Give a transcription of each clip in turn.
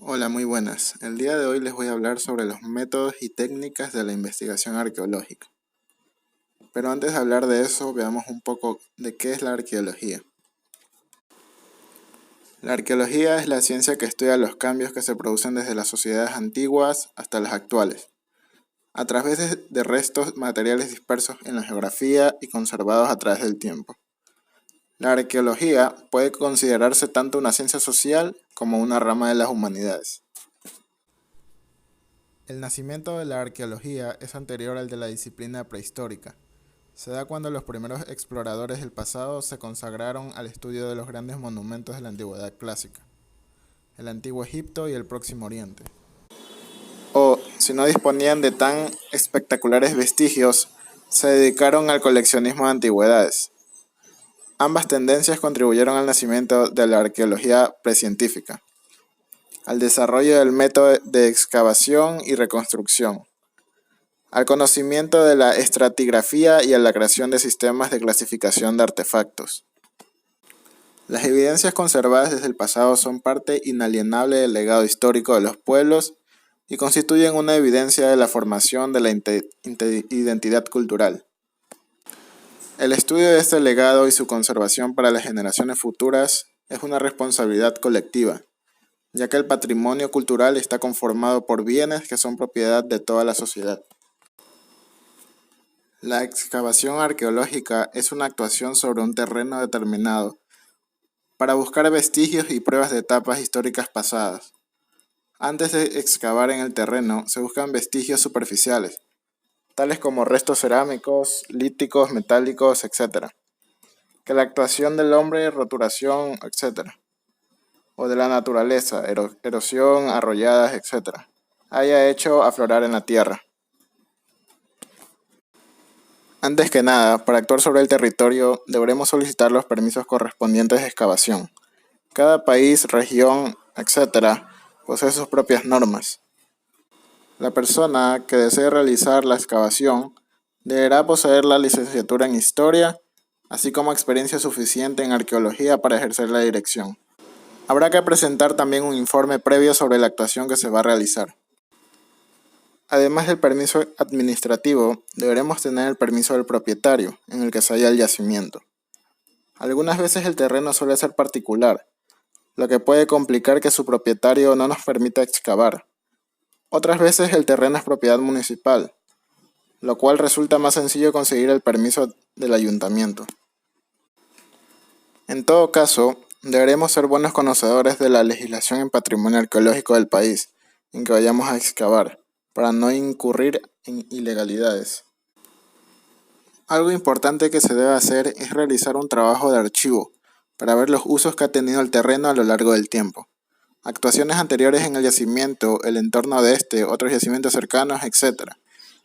Hola, muy buenas. El día de hoy les voy a hablar sobre los métodos y técnicas de la investigación arqueológica. Pero antes de hablar de eso, veamos un poco de qué es la arqueología. La arqueología es la ciencia que estudia los cambios que se producen desde las sociedades antiguas hasta las actuales, a través de restos materiales dispersos en la geografía y conservados a través del tiempo. La arqueología puede considerarse tanto una ciencia social como una rama de las humanidades. El nacimiento de la arqueología es anterior al de la disciplina prehistórica. Se da cuando los primeros exploradores del pasado se consagraron al estudio de los grandes monumentos de la antigüedad clásica, el antiguo Egipto y el Próximo Oriente. O, si no disponían de tan espectaculares vestigios, se dedicaron al coleccionismo de antigüedades. Ambas tendencias contribuyeron al nacimiento de la arqueología precientífica, al desarrollo del método de excavación y reconstrucción, al conocimiento de la estratigrafía y a la creación de sistemas de clasificación de artefactos. Las evidencias conservadas desde el pasado son parte inalienable del legado histórico de los pueblos y constituyen una evidencia de la formación de la identidad cultural. El estudio de este legado y su conservación para las generaciones futuras es una responsabilidad colectiva, ya que el patrimonio cultural está conformado por bienes que son propiedad de toda la sociedad. La excavación arqueológica es una actuación sobre un terreno determinado para buscar vestigios y pruebas de etapas históricas pasadas. Antes de excavar en el terreno, se buscan vestigios superficiales, tales como restos cerámicos, líticos, metálicos, etc., que la actuación del hombre, roturación, etc., o de la naturaleza, erosión, arrolladas, etc., haya hecho aflorar en la tierra. Antes que nada, para actuar sobre el territorio, deberemos solicitar los permisos correspondientes de excavación. Cada país, región, etc., posee sus propias normas. La persona que desee realizar la excavación deberá poseer la licenciatura en Historia, así como experiencia suficiente en Arqueología para ejercer la dirección. Habrá que presentar también un informe previo sobre la actuación que se va a realizar. Además del permiso administrativo, deberemos tener el permiso del propietario, en el que se halla el yacimiento. Algunas veces el terreno suele ser particular, lo que puede complicar que su propietario no nos permita excavar. Otras veces el terreno es propiedad municipal, lo cual resulta más sencillo conseguir el permiso del ayuntamiento. En todo caso, deberemos ser buenos conocedores de la legislación en patrimonio arqueológico del país en que vayamos a excavar, para no incurrir en ilegalidades. Algo importante que se debe hacer es realizar un trabajo de archivo para ver los usos que ha tenido el terreno a lo largo del tiempo, actuaciones anteriores en el yacimiento, el entorno de este, otros yacimientos cercanos, etc.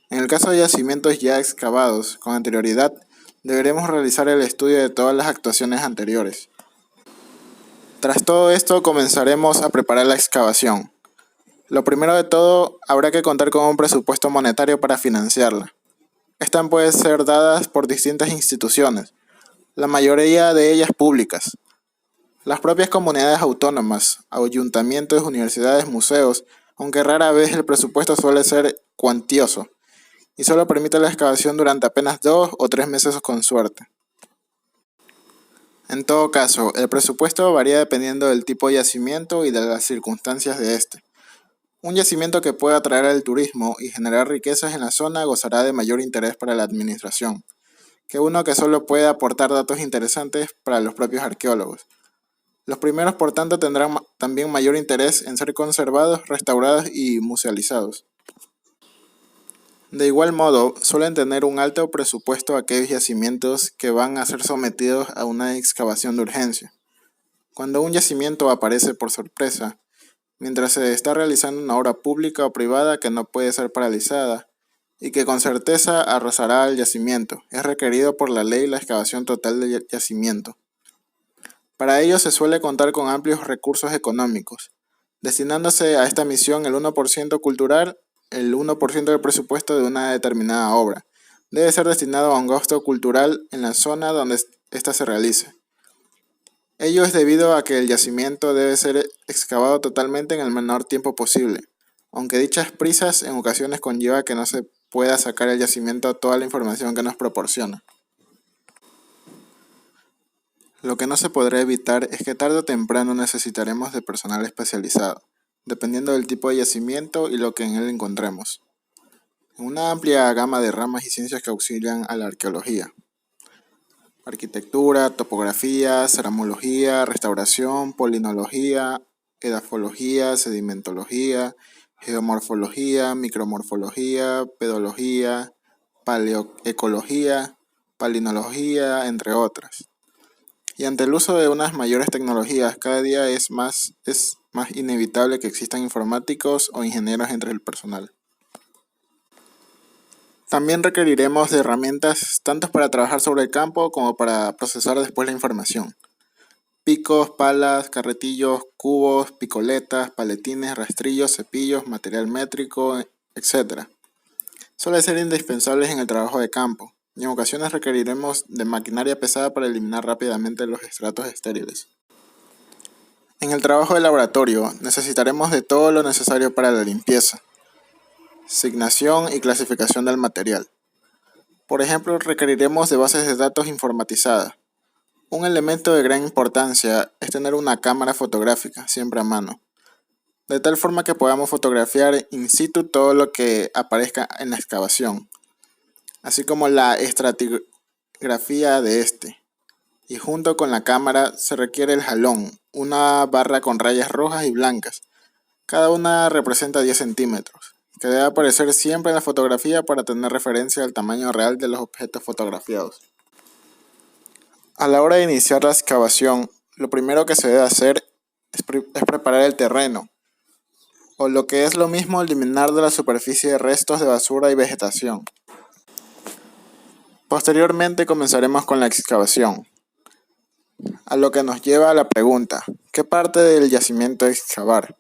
En el caso de yacimientos ya excavados con anterioridad, deberemos realizar el estudio de todas las actuaciones anteriores. Tras todo esto, comenzaremos a preparar la excavación. Lo primero de todo, habrá que contar con un presupuesto monetario para financiarla. Esta puede ser dada por distintas instituciones, la mayoría de ellas públicas. Las propias comunidades autónomas, ayuntamientos, universidades, museos, aunque rara vez el presupuesto suele ser cuantioso y solo permite la excavación durante apenas 2 o 3 meses con suerte. En todo caso, el presupuesto varía dependiendo del tipo de yacimiento y de las circunstancias de este. Un yacimiento que pueda atraer al turismo y generar riquezas en la zona gozará de mayor interés para la administración, que uno que solo puede aportar datos interesantes para los propios arqueólogos. Los primeros, por tanto, tendrán también mayor interés en ser conservados, restaurados y musealizados. De igual modo, suelen tener un alto presupuesto aquellos yacimientos que van a ser sometidos a una excavación de urgencia. Cuando un yacimiento aparece por sorpresa, mientras se está realizando una obra pública o privada que no puede ser paralizada y que con certeza arrasará al yacimiento, es requerido por la ley la excavación total del yacimiento. Para ello se suele contar con amplios recursos económicos, destinándose a esta misión el 1% cultural, el 1% del presupuesto de una determinada obra. Debe ser destinado a un gasto cultural en la zona donde ésta se realice. Ello es debido a que el yacimiento debe ser excavado totalmente en el menor tiempo posible, aunque dichas prisas en ocasiones conlleva que no se pueda sacar del yacimiento toda la información que nos proporciona. Lo que no se podrá evitar es que tarde o temprano necesitaremos de personal especializado, dependiendo del tipo de yacimiento y lo que en él encontremos. En una amplia gama de ramas y ciencias que auxilian a la arqueología: arquitectura, topografía, ceramología, restauración, polinología, edafología, sedimentología, geomorfología, micromorfología, pedología, paleoecología, palinología, entre otras. Y ante el uso de unas mayores tecnologías, cada día es más inevitable que existan informáticos o ingenieros entre el personal. También requeriremos de herramientas tanto para trabajar sobre el campo como para procesar después la información: picos, palas, carretillos, cubos, picoletas, paletines, rastrillos, cepillos, material métrico, etc. Suelen ser indispensables en el trabajo de campo, y en ocasiones requeriremos de maquinaria pesada para eliminar rápidamente los estratos estériles. En el trabajo de laboratorio necesitaremos de todo lo necesario para la limpieza, asignación y clasificación del material. Por ejemplo, requeriremos de bases de datos informatizadas. Un elemento de gran importancia es tener una cámara fotográfica siempre a mano, de tal forma que podamos fotografiar in situ todo lo que aparezca en la excavación, así como la estratigrafía de este. Y junto con la cámara se requiere el jalón, una barra con rayas rojas y blancas. Cada una representa 10 centímetros, que debe aparecer siempre en la fotografía para tener referencia al tamaño real de los objetos fotografiados. A la hora de iniciar la excavación, lo primero que se debe hacer es preparar el terreno, o lo que es lo mismo, eliminar de la superficie restos de basura y vegetación. Posteriormente comenzaremos con la excavación, a lo que nos lleva a la pregunta: ¿qué parte del yacimiento excavar?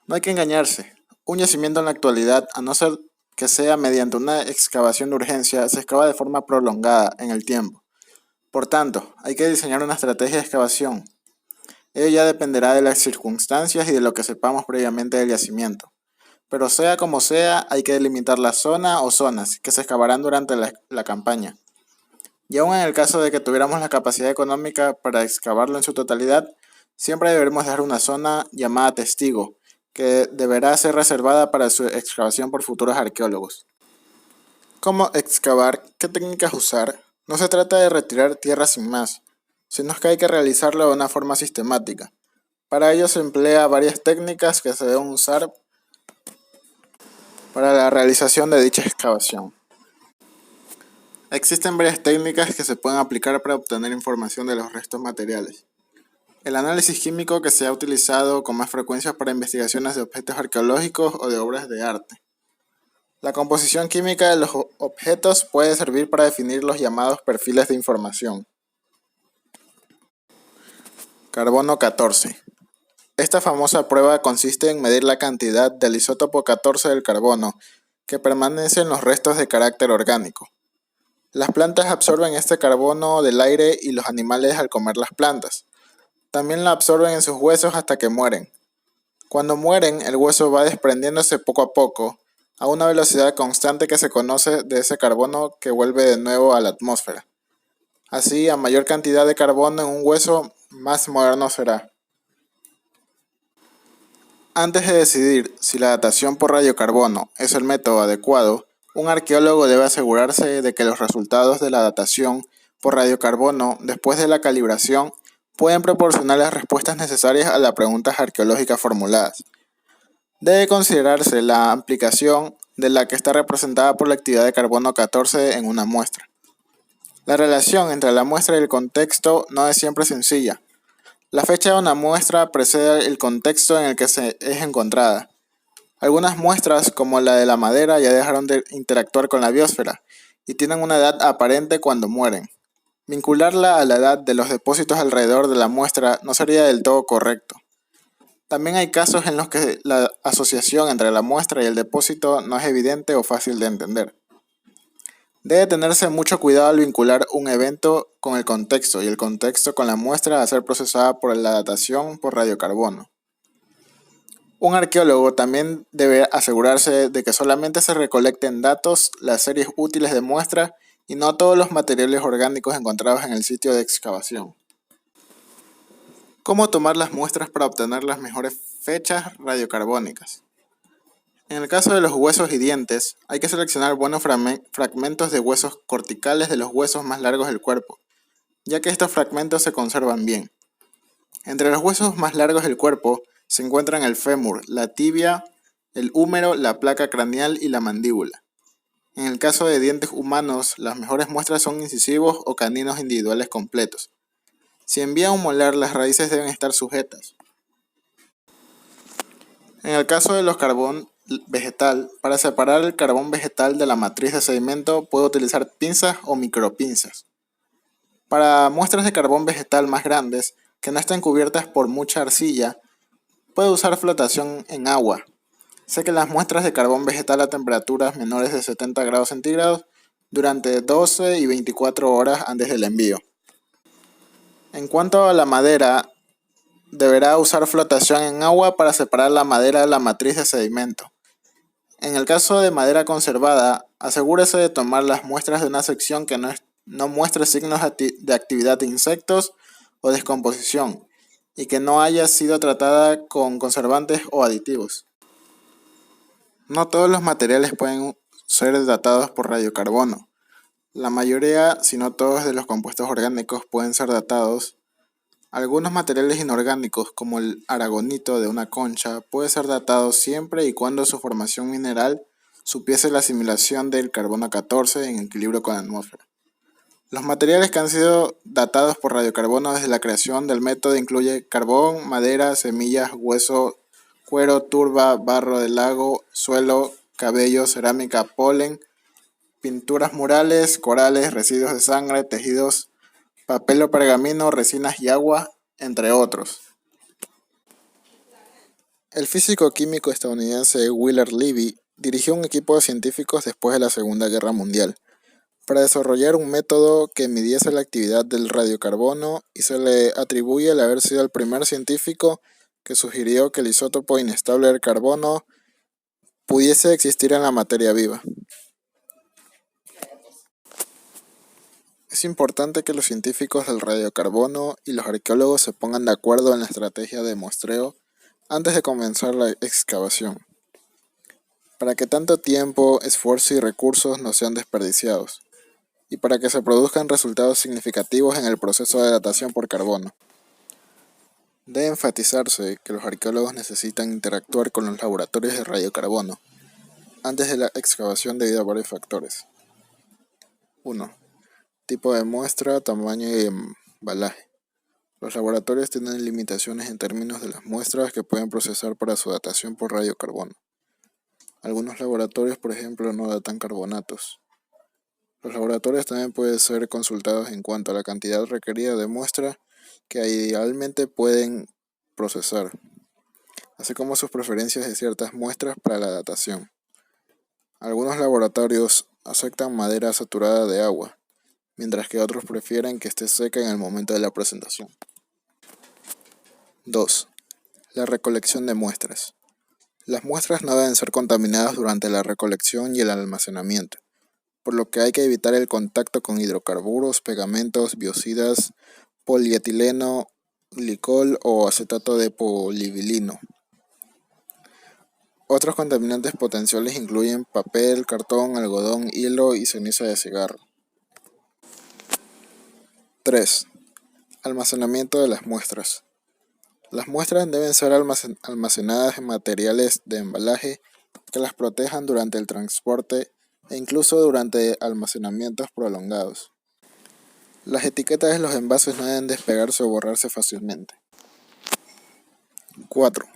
No hay que engañarse, un yacimiento en la actualidad, a no ser que sea mediante una excavación de urgencia, se excava de forma prolongada en el tiempo. Por tanto, hay que diseñar una estrategia de excavación. Ello ya dependerá de las circunstancias y de lo que sepamos previamente del yacimiento. Pero sea como sea, hay que delimitar la zona o zonas que se excavarán durante la campaña. Y aún en el caso de que tuviéramos la capacidad económica para excavarlo en su totalidad, siempre deberemos dejar una zona llamada testigo, que deberá ser reservada para su excavación por futuros arqueólogos. ¿Cómo excavar? ¿Qué técnicas usar? No se trata de retirar tierra sin más, sino que hay que realizarlo de una forma sistemática. Para ello se emplea varias técnicas que se deben usar para la realización de dicha excavación. Existen varias técnicas que se pueden aplicar para obtener información de los restos materiales. El análisis químico, que se ha utilizado con más frecuencia para investigaciones de objetos arqueológicos o de obras de arte. La composición química de los objetos puede servir para definir los llamados perfiles de información. Carbono 14. Esta famosa prueba consiste en medir la cantidad del isótopo 14 del carbono que permanece en los restos de carácter orgánico. Las plantas absorben este carbono del aire y los animales al comer las plantas. También la absorben en sus huesos hasta que mueren. Cuando mueren, el hueso va desprendiéndose poco a poco, a una velocidad constante que se conoce de ese carbono que vuelve de nuevo a la atmósfera. Así, a mayor cantidad de carbono en un hueso, más moderno será. Antes de decidir si la datación por radiocarbono es el método adecuado, un arqueólogo debe asegurarse de que los resultados de la datación por radiocarbono después de la calibración pueden proporcionar las respuestas necesarias a las preguntas arqueológicas formuladas. Debe considerarse la amplificación de la que está representada por la actividad de carbono 14 en una muestra. La relación entre la muestra y el contexto no es siempre sencilla. La fecha de una muestra precede el contexto en el que es encontrada. Algunas muestras, como la de la madera, ya dejaron de interactuar con la biosfera y tienen una edad aparente cuando mueren. Vincularla a la edad de los depósitos alrededor de la muestra no sería del todo correcto. También hay casos en los que la asociación entre la muestra y el depósito no es evidente o fácil de entender. Debe tenerse mucho cuidado al vincular un evento con el contexto y el contexto con la muestra a ser procesada por la datación por radiocarbono. Un arqueólogo también debe asegurarse de que solamente se recolecten datos, las series útiles de muestra y no todos los materiales orgánicos encontrados en el sitio de excavación. ¿Cómo tomar las muestras para obtener las mejores fechas radiocarbónicas? En el caso de los huesos y dientes, hay que seleccionar buenos fragmentos de huesos corticales de los huesos más largos del cuerpo, ya que estos fragmentos se conservan bien. Entre los huesos más largos del cuerpo se encuentran el fémur, la tibia, el húmero, la placa craneal y la mandíbula. En el caso de dientes humanos, las mejores muestras son incisivos o caninos individuales completos. Si envía un molar, las raíces deben estar sujetas. En el caso de los carbón vegetal, para separar el carbón vegetal de la matriz de sedimento, puede utilizar pinzas o micropinzas. Para muestras de carbón vegetal más grandes, que no estén cubiertas por mucha arcilla, puede usar flotación en agua. Seque las muestras de carbón vegetal a temperaturas menores de 70 grados centígrados durante 12 y 24 horas antes del envío. En cuanto a la madera, deberá usar flotación en agua para separar la madera de la matriz de sedimento. En el caso de madera conservada, asegúrese de tomar las muestras de una sección que no muestre signos de actividad de insectos o descomposición y que no haya sido tratada con conservantes o aditivos. No todos los materiales pueden ser datados por radiocarbono. La mayoría, si no todos, de los compuestos orgánicos pueden ser datados. Algunos materiales inorgánicos, como el aragonito de una concha, puede ser datado siempre y cuando su formación mineral supiese la asimilación del carbono 14 en equilibrio con la atmósfera. Los materiales que han sido datados por radiocarbono desde la creación del método incluyen carbón, madera, semillas, hueso, cuero, turba, barro del lago, suelo, cabello, cerámica, polen, pinturas murales, corales, residuos de sangre, tejidos, papel o pergamino, resinas y agua, entre otros. El físico químico estadounidense Willard Levy dirigió un equipo de científicos después de la Segunda Guerra Mundial para desarrollar un método que midiese la actividad del radiocarbono y se le atribuye el haber sido el primer científico que sugirió que el isótopo inestable del carbono pudiese existir en la materia viva. Es importante que los científicos del radiocarbono y los arqueólogos se pongan de acuerdo en la estrategia de muestreo antes de comenzar la excavación, para que tanto tiempo, esfuerzo y recursos no sean desperdiciados, y para que se produzcan resultados significativos en el proceso de datación por carbono. Debe enfatizarse que los arqueólogos necesitan interactuar con los laboratorios de radiocarbono antes de la excavación debido a varios factores. 1. Tipo de muestra, tamaño y embalaje. Los laboratorios tienen limitaciones en términos de las muestras que pueden procesar para su datación por radiocarbono. Algunos laboratorios, por ejemplo, no datan carbonatos. Los laboratorios también pueden ser consultados en cuanto a la cantidad requerida de muestra que idealmente pueden procesar, así como sus preferencias de ciertas muestras para la datación. Algunos laboratorios aceptan madera saturada de agua, mientras que otros prefieren que esté seca en el momento de la presentación. 2. La recolección de muestras. Las muestras no deben ser contaminadas durante la recolección y el almacenamiento, por lo que hay que evitar el contacto con hidrocarburos, pegamentos, biocidas, polietileno, glicol o acetato de polivinilo. Otros contaminantes potenciales incluyen papel, cartón, algodón, hilo y ceniza de cigarro. 3. Almacenamiento de las muestras. Las muestras deben ser almacenadas en materiales de embalaje que las protejan durante el transporte e incluso durante almacenamientos prolongados. Las etiquetas de los envases no deben despegarse o borrarse fácilmente. 4.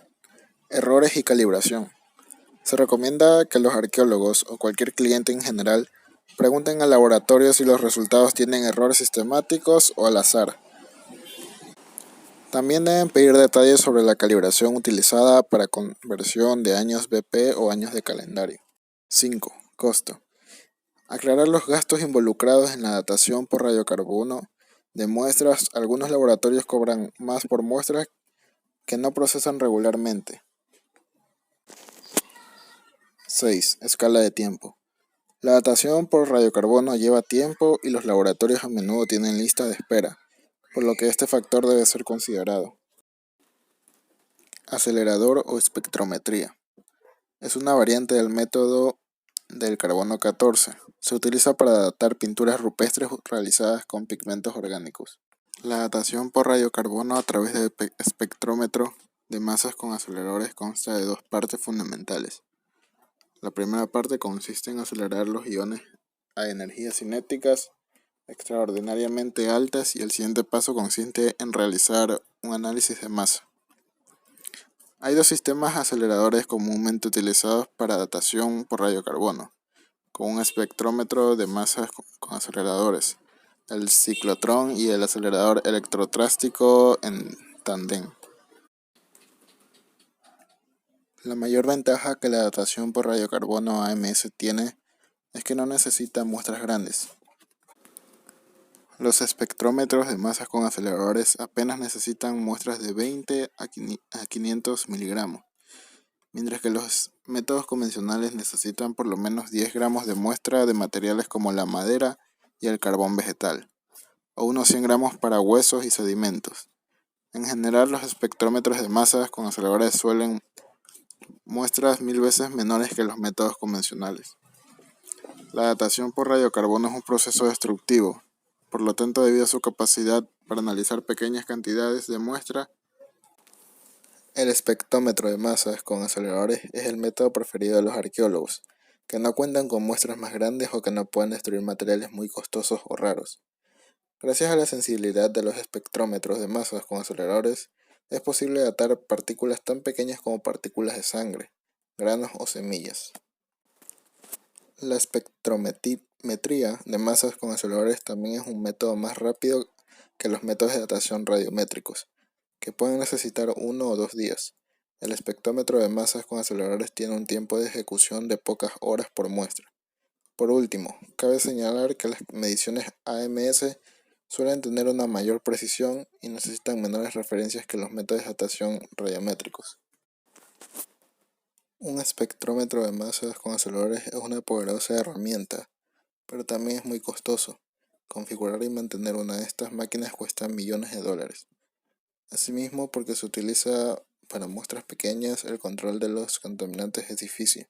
Errores y calibración. Se recomienda que los arqueólogos o cualquier cliente en general pregunten al laboratorio si los resultados tienen errores sistemáticos o al azar. También deben pedir detalles sobre la calibración utilizada para conversión de años BP o años de calendario. 5. Costo. Aclarar los gastos involucrados en la datación por radiocarbono de muestras. Algunos laboratorios cobran más por muestras que no procesan regularmente. 6. Escala de tiempo. La datación por radiocarbono lleva tiempo y los laboratorios a menudo tienen lista de espera, por lo que este factor debe ser considerado. Acelerador o espectrometría. Es una variante del método del carbono 14. Se utiliza para datar pinturas rupestres realizadas con pigmentos orgánicos. La datación por radiocarbono a través de espectrómetro de masas con aceleradores consta de dos partes fundamentales. La primera parte consiste en acelerar los iones a energías cinéticas extraordinariamente altas y el siguiente paso consiste en realizar un análisis de masa. Hay dos sistemas aceleradores comúnmente utilizados para datación por radiocarbono, con un espectrómetro de masas con aceleradores, el ciclotrón y el acelerador electrotrástico en tándem. La mayor ventaja que la datación por radiocarbono AMS tiene es que no necesita muestras grandes. Los espectrómetros de masas con aceleradores apenas necesitan muestras de 20 a 500 miligramos, mientras que los métodos convencionales necesitan por lo menos 10 gramos de muestra de materiales como la madera y el carbón vegetal, o unos 100 gramos para huesos y sedimentos. En general, los espectrómetros de masas con aceleradores suelen muestras 1000 veces menores que los métodos convencionales. La datación por radiocarbono es un proceso destructivo, por lo tanto, debido a su capacidad para analizar pequeñas cantidades de muestra, el espectrómetro de masas con aceleradores es el método preferido de los arqueólogos, que no cuentan con muestras más grandes o que no pueden destruir materiales muy costosos o raros. Gracias a la sensibilidad de los espectrómetros de masas con aceleradores, es posible datar partículas tan pequeñas como partículas de sangre, granos o semillas. La espectrometría de masas con aceleradores también es un método más rápido que los métodos de datación radiométricos, que pueden necesitar 1 o 2 días. El espectrómetro de masas con aceleradores tiene un tiempo de ejecución de pocas horas por muestra. Por último, cabe señalar que las mediciones AMS suelen tener una mayor precisión y necesitan menores referencias que los métodos de datación radiométricos. Un espectrómetro de masas con aceleradores es una poderosa herramienta, pero también es muy costoso. Configurar y mantener una de estas máquinas cuesta millones de dólares. Asimismo, porque se utiliza para muestras pequeñas, el control de los contaminantes es difícil.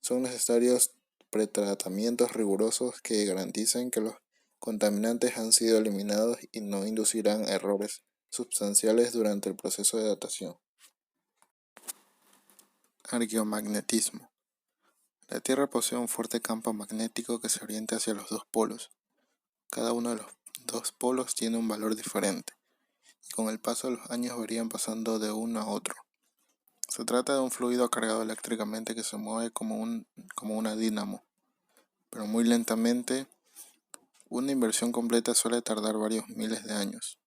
Son necesarios pretratamientos rigurosos que garanticen que los contaminantes han sido eliminados y no inducirán errores sustanciales durante el proceso de datación. Arqueomagnetismo. La Tierra posee un fuerte campo magnético que se orienta hacia los dos polos. Cada uno de los dos polos tiene un valor diferente, y con el paso de los años varían pasando de uno a otro. Se trata de un fluido cargado eléctricamente que se mueve como una dínamo, pero muy lentamente. Una inversión completa suele tardar varios miles de años,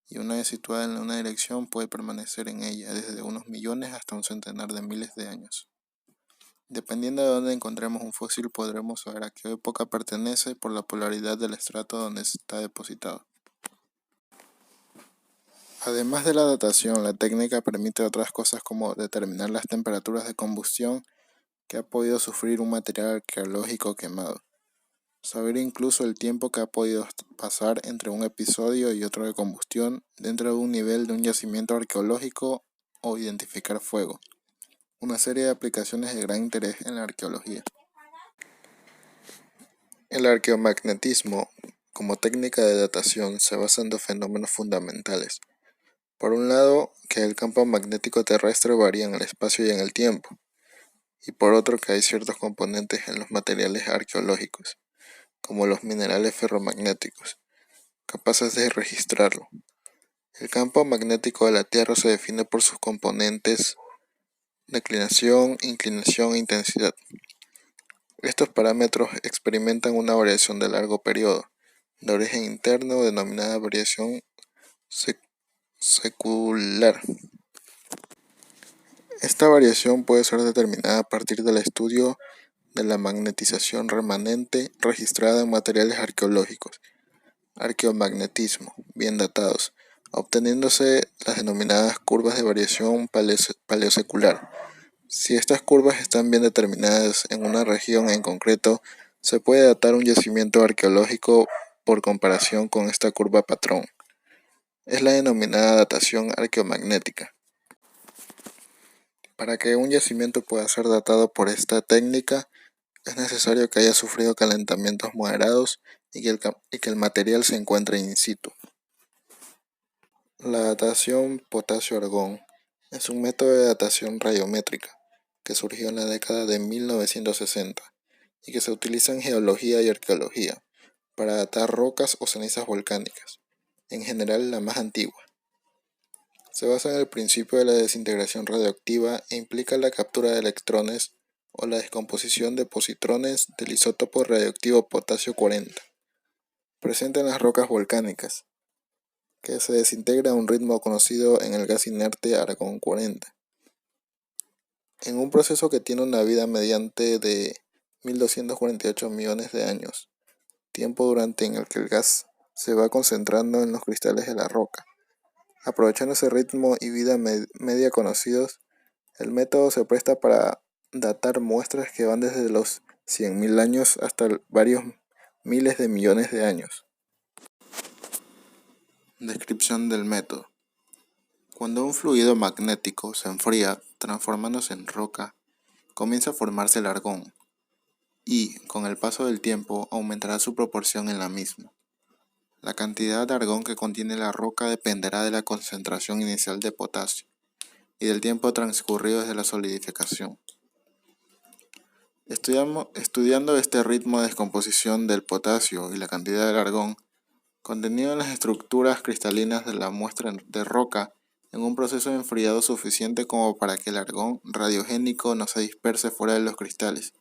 y una vez situada en una dirección puede permanecer en ella desde unos millones hasta un centenar de miles de años. Dependiendo de dónde encontremos un fósil, podremos saber a qué época pertenece por la polaridad del estrato donde está depositado. Además de la datación, la técnica permite otras cosas como determinar las temperaturas de combustión que ha podido sufrir un material arqueológico quemado, saber incluso el tiempo que ha podido pasar entre un episodio y otro de combustión dentro de un nivel de un yacimiento arqueológico o identificar fuego. Una serie de aplicaciones de gran interés en la arqueología. El arqueomagnetismo, como técnica de datación, se basa en dos fenómenos fundamentales. Por un lado, que el campo magnético terrestre varía en el espacio y en el tiempo, y por otro que hay ciertos componentes en los materiales arqueológicos, como los minerales ferromagnéticos, capaces de registrarlo. El campo magnético de la Tierra se define por sus componentes declinación, inclinación e intensidad. Estos parámetros experimentan una variación de largo periodo, de origen interno, denominada variación secular. Esta variación puede ser determinada a partir del estudio de la magnetización remanente registrada en materiales arqueológicos, arqueomagnetismo, bien datados, obteniéndose las denominadas curvas de variación paleosecular. Si estas curvas están bien determinadas en una región en concreto, se puede datar un yacimiento arqueológico por comparación con esta curva patrón. Es la denominada datación arqueomagnética. Para que un yacimiento pueda ser datado por esta técnica, es necesario que haya sufrido calentamientos moderados y que el material se encuentre in situ. La datación potasio-argón es un método de datación radiométrica que surgió en la década de 1960 y que se utiliza en geología y arqueología para datar rocas o cenizas volcánicas, en general la más antigua. Se basa en el principio de la desintegración radioactiva e implica la captura de electrones o la descomposición de positrones del isótopo radioactivo potasio 40, presente en las rocas volcánicas, que se desintegra a un ritmo conocido en el gas inerte argón 40. En un proceso que tiene una vida mediante de 1248 millones de años, tiempo durante en el que el gas se va concentrando en los cristales de la roca. Aprovechando ese ritmo y vida media conocidos, el método se presta para datar muestras que van desde los 100.000 años hasta varios miles de millones de años. Descripción del método. Cuando un fluido magnético se enfría, transformándose en roca, comienza a formarse el argón y, con el paso del tiempo, aumentará su proporción en la misma. La cantidad de argón que contiene la roca dependerá de la concentración inicial de potasio y del tiempo transcurrido desde la solidificación. Estudiando este ritmo de descomposición del potasio y la cantidad del argón contenido en las estructuras cristalinas de la muestra de roca en un proceso de enfriado suficiente como para que el argón radiogénico no se disperse fuera de los cristales.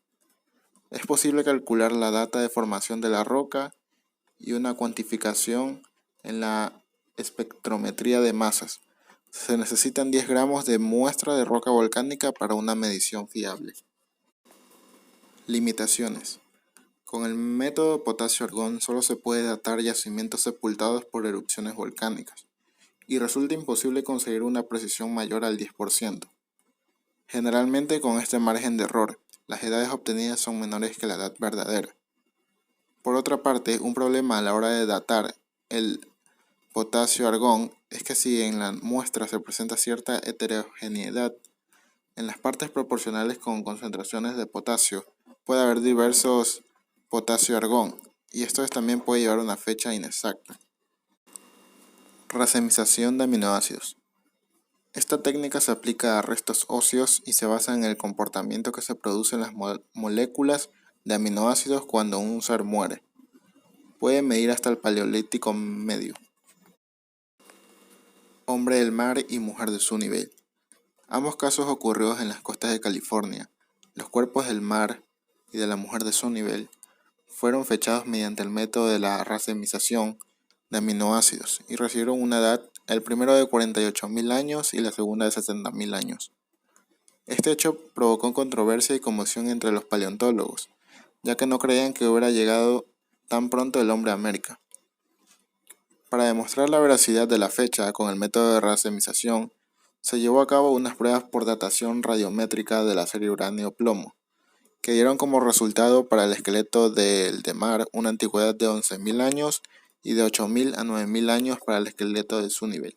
Es posible calcular la data de formación de la roca y una cuantificación en la espectrometría de masas. Se necesitan 10 gramos de muestra de roca volcánica para una medición fiable. Limitaciones. Con el método potasio-argón solo se puede datar yacimientos sepultados por erupciones volcánicas, y resulta imposible conseguir una precisión mayor al 10%. Generalmente con este margen de error, las edades obtenidas son menores que la edad verdadera. Por otra parte, un problema a la hora de datar el potasio-argón es que si en la muestra se presenta cierta heterogeneidad en las partes proporcionales con concentraciones de potasio, puede haber diversos potasio-argón, y esto también puede llevar a una fecha inexacta. Racemización de aminoácidos. Esta técnica se aplica a restos óseos y se basa en el comportamiento que se produce en las moléculas de aminoácidos cuando un ser muere. Puede medir hasta el Paleolítico medio. Hombre del mar y mujer de su nivel. Ambos casos ocurridos en las costas de California. Los cuerpos del mar y de la mujer de su nivel fueron fechados mediante el método de la racemización de aminoácidos y recibieron una edad, el primero de 48.000 años y la segunda de 70.000 años. Este hecho provocó controversia y conmoción entre los paleontólogos, ya que no creían que hubiera llegado tan pronto el hombre a América. Para demostrar la veracidad de la fecha con el método de racemización, se llevó a cabo unas pruebas por datación radiométrica de la serie uranio-plomo, que dieron como resultado para el esqueleto del de mar una antigüedad de 11.000 años y de 8.000 a 9.000 años para el esqueleto de su nivel.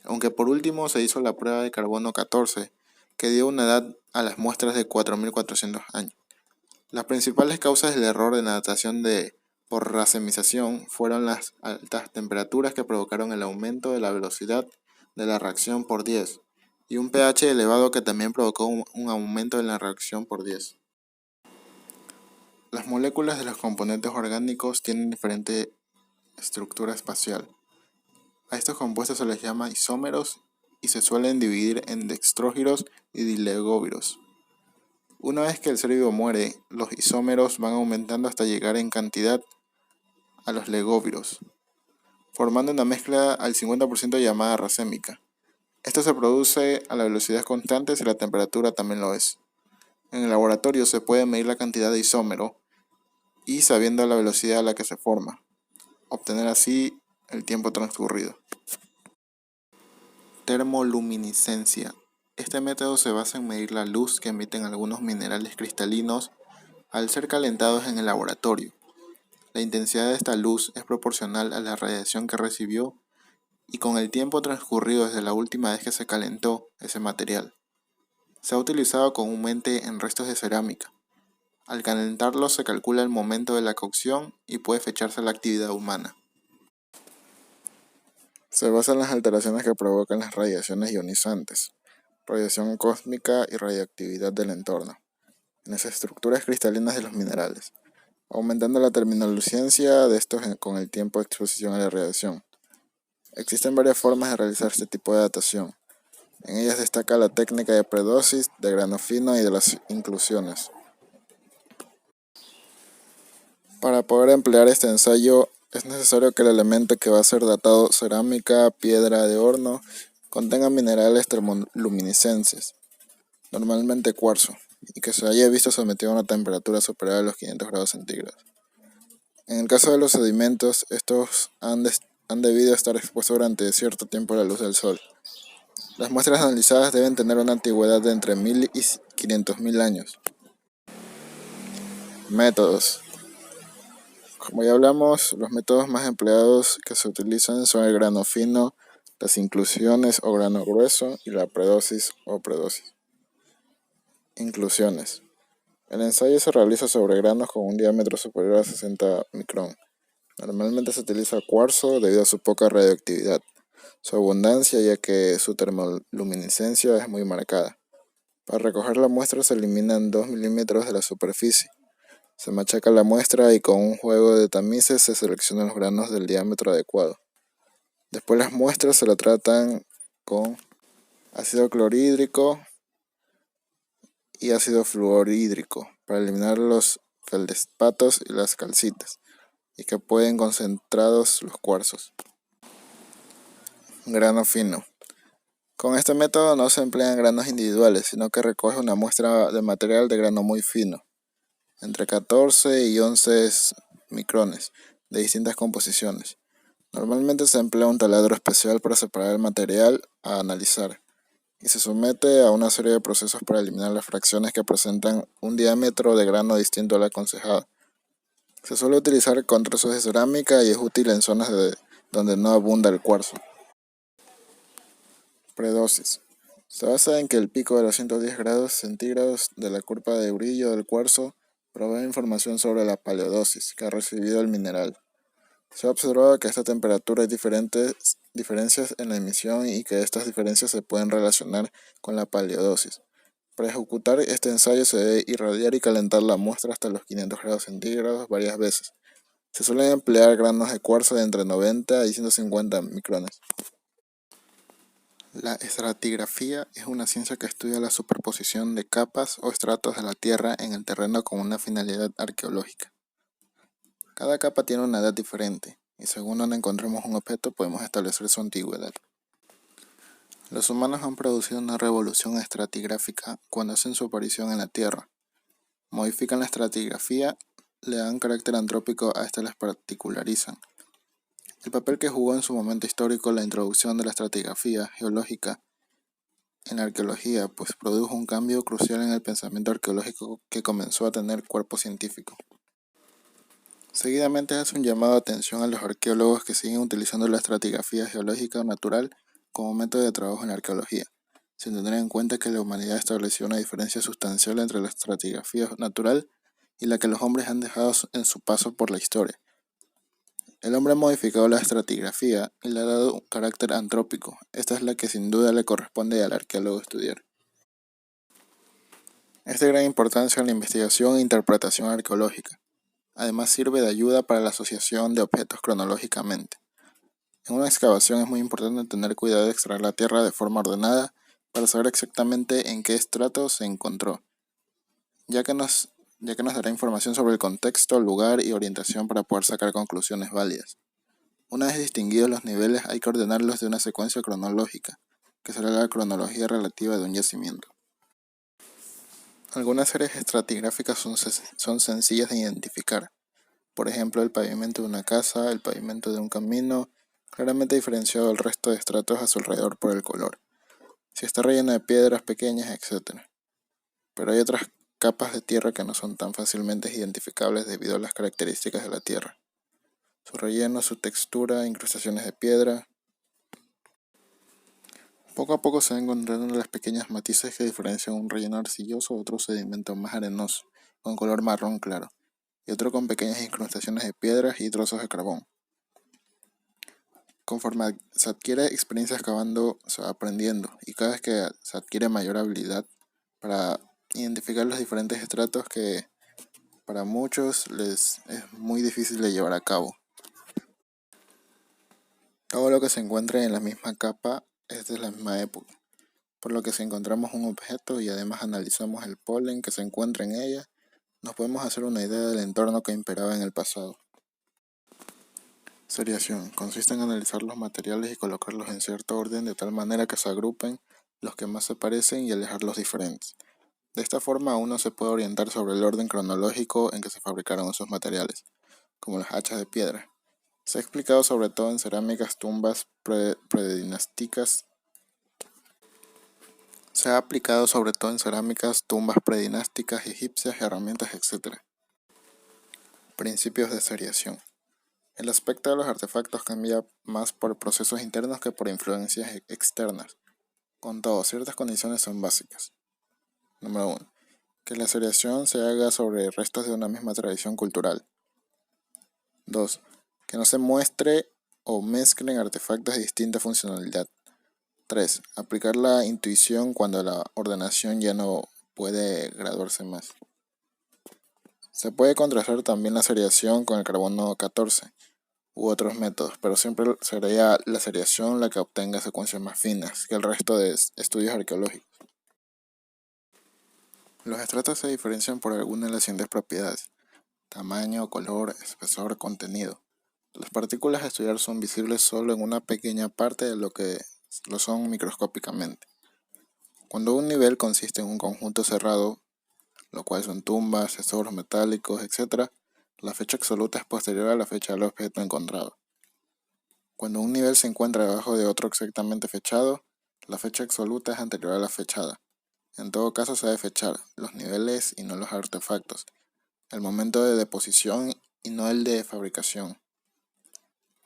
Aunque por último se hizo la prueba de carbono 14, que dio una edad a las muestras de 4.400 años. Las principales causas del error de la datación por racemización fueron las altas temperaturas que provocaron el aumento de la velocidad de la reacción por 10 y un pH elevado que también provocó un aumento en la reacción por 10. Las moléculas de los componentes orgánicos tienen diferente estructura espacial. A estos compuestos se les llama isómeros y se suelen dividir en dextrógiros y dilegóviros. Una vez que el ser vivo muere, los isómeros van aumentando hasta llegar en cantidad a los legóviros, formando una mezcla al 50% llamada racémica. Esto se produce a la velocidad constante si la temperatura también lo es. En el laboratorio se puede medir la cantidad de isómero y sabiendo la velocidad a la que se forma, obtener así el tiempo transcurrido. Termoluminiscencia. Este método se basa en medir la luz que emiten algunos minerales cristalinos al ser calentados en el laboratorio. La intensidad de esta luz es proporcional a la radiación que recibió y con el tiempo transcurrido desde la última vez que se calentó ese material. Se ha utilizado comúnmente en restos de cerámica. Al calentarlos se calcula el momento de la cocción y puede fecharse la actividad humana. Se basa en las alteraciones que provocan las radiaciones ionizantes, radiación cósmica y radioactividad del entorno, en las estructuras cristalinas de los minerales, aumentando la terminología de estos con el tiempo de exposición a la radiación. Existen varias formas de realizar este tipo de datación. En ellas destaca la técnica de predosis, de grano fino y de las inclusiones. Para poder emplear este ensayo es necesario que el elemento que va a ser datado, cerámica, piedra de horno, contenga minerales termoluminiscentes, normalmente cuarzo, y que se haya visto sometido a una temperatura superior a los 500 grados centígrados. En el caso de los sedimentos, estos han debido estar expuestos durante cierto tiempo a la luz del sol. Las muestras analizadas deben tener una antigüedad de entre 1000 y 500.000 años. Métodos. Como ya hablamos, los métodos más empleados que se utilizan son el grano fino, las inclusiones o grano grueso y la predosis o predosis. Inclusiones. El ensayo se realiza sobre granos con un diámetro superior a 60 micrón. Normalmente se utiliza cuarzo debido a su poca radioactividad, su abundancia ya que su termoluminiscencia es muy marcada. Para recoger la muestra se eliminan 2 milímetros de la superficie. Se machaca la muestra y con un juego de tamices se seleccionan los granos del diámetro adecuado. Después las muestras se las tratan con ácido clorhídrico y ácido fluorhídrico para eliminar los feldespatos y las calcitas y que pueden concentrados los cuarzos. Grano fino. Con este método no se emplean granos individuales, sino que recoge una muestra de material de grano muy fino, entre 14 y 11 micrones, de distintas composiciones. Normalmente se emplea un taladro especial para separar el material a analizar y se somete a una serie de procesos para eliminar las fracciones que presentan un diámetro de grano distinto al aconsejado. Se suele utilizar con trozos de cerámica y es útil en zonas donde no abunda el cuarzo. Predosis. Se basa en que el pico de los 110 grados centígrados de la curva de brillo del cuarzo provee información sobre la paleodosis que ha recibido el mineral. Se ha observado que a esta temperatura hay diferencias en la emisión y que estas diferencias se pueden relacionar con la paleodosis. Para ejecutar este ensayo se debe irradiar y calentar la muestra hasta los 500 grados centígrados varias veces. Se suelen emplear granos de cuarzo de entre 90 y 150 micrones. La estratigrafía es una ciencia que estudia la superposición de capas o estratos de la Tierra en el terreno con una finalidad arqueológica. Cada capa tiene una edad diferente, y según donde encontremos un objeto podemos establecer su antigüedad. Los humanos han producido una revolución estratigráfica cuando hacen su aparición en la Tierra. Modifican la estratigrafía, le dan carácter antrópico a esta, las particularizan. El papel que jugó en su momento histórico la introducción de la estratigrafía geológica en la arqueología, pues produjo un cambio crucial en el pensamiento arqueológico que comenzó a tener cuerpo científico. Seguidamente hace un llamado de atención a los arqueólogos que siguen utilizando la estratigrafía geológica natural como método de trabajo en la arqueología, sin tener en cuenta que la humanidad estableció una diferencia sustancial entre la estratigrafía natural y la que los hombres han dejado en su paso por la historia. El hombre ha modificado la estratigrafía y le ha dado un carácter antrópico. Esta es la que sin duda le corresponde al arqueólogo estudiar. Es de gran importancia en la investigación e interpretación arqueológica. Además sirve de ayuda para la asociación de objetos cronológicamente. En una excavación es muy importante tener cuidado de extraer la tierra de forma ordenada para saber exactamente en qué estrato se encontró, ya que nos dará información sobre el contexto, lugar y orientación para poder sacar conclusiones válidas. Una vez distinguidos los niveles hay que ordenarlos de una secuencia cronológica, que será la cronología relativa de un yacimiento. Algunas series estratigráficas son sencillas de identificar. Por ejemplo, el pavimento de una casa, el pavimento de un camino, claramente diferenciado del resto de estratos a su alrededor por el color, si está relleno de piedras pequeñas, etc. Pero hay otras capas de tierra que no son tan fácilmente identificables debido a las características de la tierra, su relleno, su textura, incrustaciones de piedra. Poco a poco se van encontrando las pequeñas matices que diferencian un relleno arcilloso de otro sedimento más arenoso, con color marrón claro, y otro con pequeñas incrustaciones de piedras y trozos de carbón. Conforme se adquiere experiencia excavando, se va aprendiendo, y cada vez que se adquiere mayor habilidad para identificar los diferentes estratos que para muchos les es muy difícil de llevar a cabo. Todo lo que se encuentra en la misma capa es de la misma época, por lo que si encontramos un objeto y además analizamos el polen que se encuentra en ella, nos podemos hacer una idea del entorno que imperaba en el pasado. Seriación. Consiste en analizar los materiales y colocarlos en cierto orden de tal manera que se agrupen los que más se parecen y alejar los diferentes. De esta forma uno se puede orientar sobre el orden cronológico en que se fabricaron esos materiales, como las hachas de piedra. Se ha explicado sobre todo en cerámicas, tumbas predinásticas. Se ha aplicado sobre todo en cerámicas, tumbas predinásticas, egipcias, herramientas, etc. Principios de seriación. El aspecto de los artefactos cambia más por procesos internos que por influencias externas. Con todo, ciertas condiciones son básicas. Número 1. Que la seriación se haga sobre restos de una misma tradición cultural. 2. Que no se muestre o mezclen artefactos de distinta funcionalidad. 3. Aplicar la intuición cuando la ordenación ya no puede graduarse más. Se puede contrastar también la seriación con el carbono 14 u otros métodos, pero siempre sería la seriación la que obtenga secuencias más finas que el resto de estudios arqueológicos. Los estratos se diferencian por algunas de las siguientes propiedades: tamaño, color, espesor, contenido. Las partículas a estudiar son visibles solo en una pequeña parte de lo que lo son microscópicamente. Cuando un nivel consiste en un conjunto cerrado, lo cual son tumbas, tesoros metálicos, etc., la fecha absoluta es posterior a la fecha del objeto encontrado. Cuando un nivel se encuentra debajo de otro exactamente fechado, la fecha absoluta es anterior a la fechada. En todo caso se debe fechar los niveles y no los artefactos, el momento de deposición y no el de fabricación.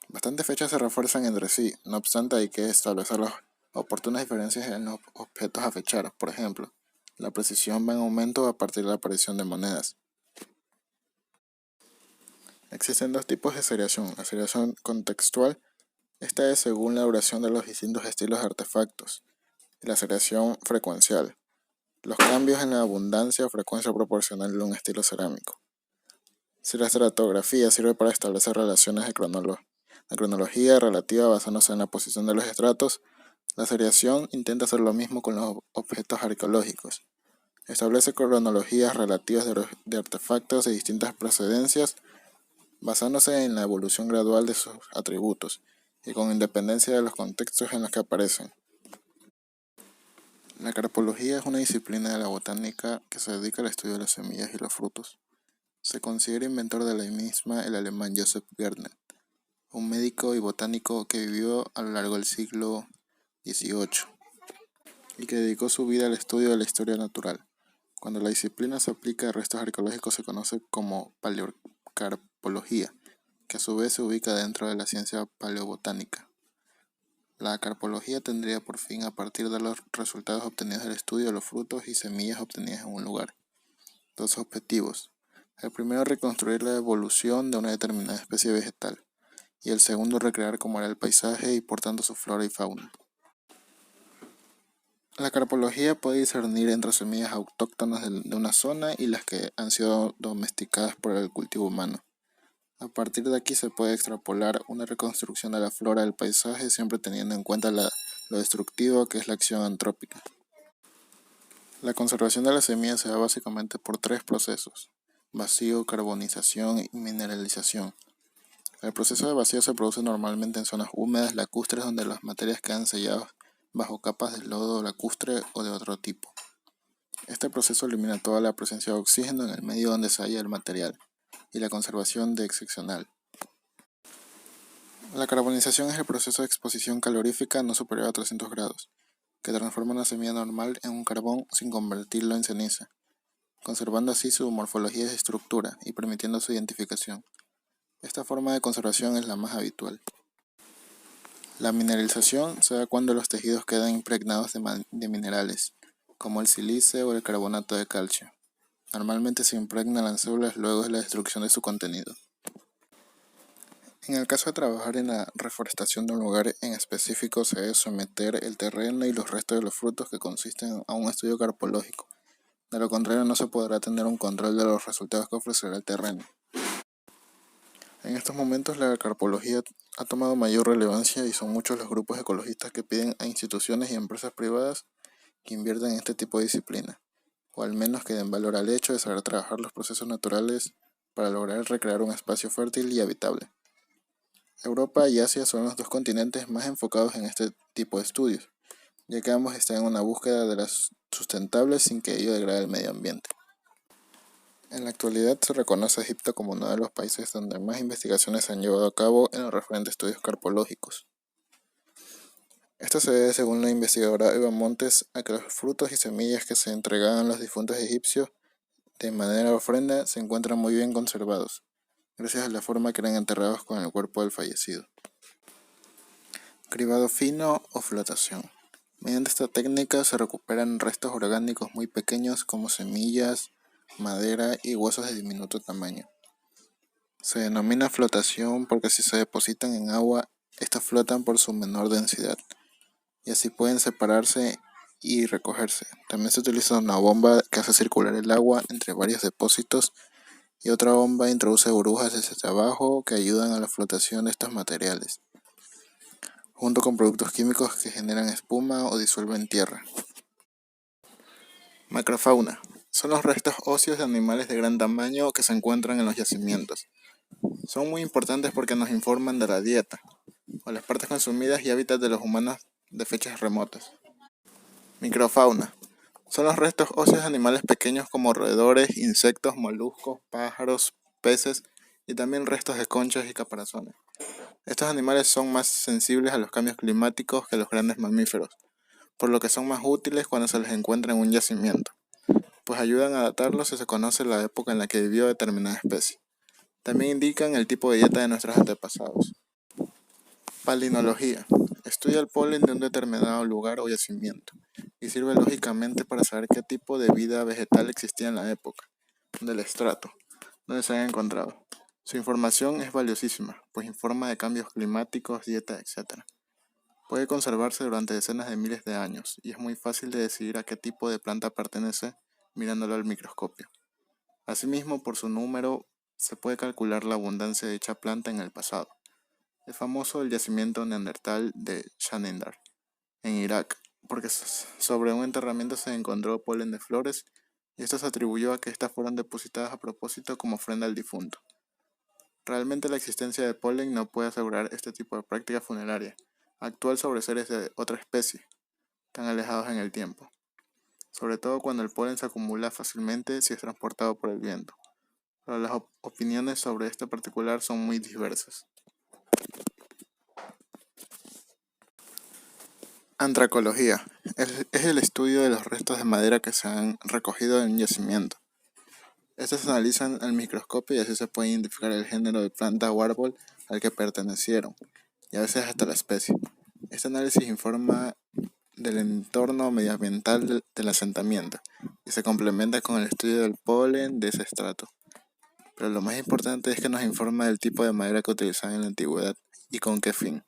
Bastantes fechas se refuerzan entre sí, no obstante hay que establecer las oportunas diferencias en los objetos a fechar. Por ejemplo, la precisión va en aumento a partir de la aparición de monedas. Existen dos tipos de seriación: la seriación contextual, esta es según la duración de los distintos estilos de artefactos, y la seriación frecuencial, los cambios en la abundancia o frecuencia proporcional de un estilo cerámico. Si la estratigráfica sirve para establecer relaciones de cronología relativa basándose en la posición de los estratos, la seriación intenta hacer lo mismo con los objetos arqueológicos. Establece cronologías relativas de artefactos de distintas procedencias basándose en la evolución gradual de sus atributos y con independencia de los contextos en los que aparecen. La carpología es una disciplina de la botánica que se dedica al estudio de las semillas y los frutos. Se considera inventor de la misma el alemán Joseph Gärtner, un médico y botánico que vivió a lo largo del siglo XVIII y que dedicó su vida al estudio de la historia natural. Cuando la disciplina se aplica a restos arqueológicos se conoce como paleocarpología, que a su vez se ubica dentro de la ciencia paleobotánica. La carpología tendría por fin a partir de los resultados obtenidos del estudio de los frutos y semillas obtenidas en un lugar. Dos objetivos: el primero, reconstruir la evolución de una determinada especie vegetal, y el segundo, recrear cómo era el paisaje y por tanto su flora y fauna. La carpología puede discernir entre semillas autóctonas de una zona y las que han sido domesticadas por el cultivo humano. A partir de aquí se puede extrapolar una reconstrucción de la flora del paisaje siempre teniendo en cuenta lo destructivo que es la acción antrópica. La conservación de las semillas se da básicamente por tres procesos: vacío, carbonización y mineralización. El proceso de vacío se produce normalmente en zonas húmedas lacustres donde las materias quedan selladas bajo capas de lodo lacustre o de otro tipo. Este proceso elimina toda la presencia de oxígeno en el medio donde se halla el material y la conservación de excepcional. La carbonización es el proceso de exposición calorífica no superior a 300 grados, que transforma una semilla normal en un carbón sin convertirlo en ceniza, conservando así su morfología y estructura y permitiendo su identificación. Esta forma de conservación es la más habitual. La mineralización se da cuando los tejidos quedan impregnados de minerales, como el sílice o el carbonato de calcio. Normalmente se impregnan las células luego de la destrucción de su contenido. En el caso de trabajar en la reforestación de un lugar en específico, se debe someter el terreno y los restos de los frutos que consisten a un estudio carpológico. De lo contrario, no se podrá tener un control de los resultados que ofrecerá el terreno. En estos momentos, la carpología ha tomado mayor relevancia y son muchos los grupos ecologistas que piden a instituciones y empresas privadas que inviertan en este tipo de disciplina, o al menos que den valor al hecho de saber trabajar los procesos naturales para lograr recrear un espacio fértil y habitable. Europa y Asia son los dos continentes más enfocados en este tipo de estudios, ya que ambos están en una búsqueda de las sustentables sin que ello degrade el medio ambiente. En la actualidad se reconoce a Egipto como uno de los países donde más investigaciones se han llevado a cabo en los referentes estudios carpológicos. Esto se debe, según la investigadora Eva Montes, a que los frutos y semillas que se entregaban a los difuntos egipcios de manera ofrenda se encuentran muy bien conservados, gracias a la forma que eran enterrados con el cuerpo del fallecido. Cribado fino o flotación. Mediante esta técnica se recuperan restos orgánicos muy pequeños como semillas, madera y huesos de diminuto tamaño. Se denomina flotación porque si se depositan en agua, estas flotan por su menor densidad y así pueden separarse y recogerse. También se utiliza una bomba que hace circular el agua entre varios depósitos y otra bomba introduce burbujas desde abajo que ayudan a la flotación de estos materiales, junto con productos químicos que generan espuma o disuelven tierra. Macrofauna. Son los restos óseos de animales de gran tamaño que se encuentran en los yacimientos. Son muy importantes porque nos informan de la dieta, o las partes consumidas y hábitats de los humanos de fechas remotas. Microfauna. Son los restos óseos de animales pequeños como roedores, insectos, moluscos, pájaros, peces y también restos de conchas y caparazones. Estos animales son más sensibles a los cambios climáticos que los grandes mamíferos, por lo que son más útiles cuando se les encuentra en un yacimiento, pues ayudan a datarlos si se conoce la época en la que vivió determinada especie. También indican el tipo de dieta de nuestros antepasados. Palinología. Estudia el polen de un determinado lugar o yacimiento y sirve lógicamente para saber qué tipo de vida vegetal existía en la época del estrato donde se han encontrado. Su información es valiosísima, pues informa de cambios climáticos, dieta, etc. Puede conservarse durante decenas de miles de años y es muy fácil de decidir a qué tipo de planta pertenece mirándolo al microscopio. Asimismo, por su número, se puede calcular la abundancia de dicha planta en el pasado. Es famoso el yacimiento neandertal de Shanindar, en Irak, porque sobre un enterramiento se encontró polen de flores y esto se atribuyó a que estas fueron depositadas a propósito como ofrenda al difunto. Realmente la existencia de polen no puede asegurar este tipo de práctica funeraria actual sobre seres de otra especie, tan alejados en el tiempo, sobre todo cuando el polen se acumula fácilmente si es transportado por el viento, pero las opiniones sobre este particular son muy diversas. Antracología es el estudio de los restos de madera que se han recogido en un yacimiento. Estos se analizan al microscopio y así se puede identificar el género de planta o árbol al que pertenecieron, y a veces hasta la especie. Este análisis informa del entorno medioambiental del asentamiento y se complementa con el estudio del polen de ese estrato. Pero lo más importante es que nos informa del tipo de madera que utilizaban en la antigüedad y con qué fin.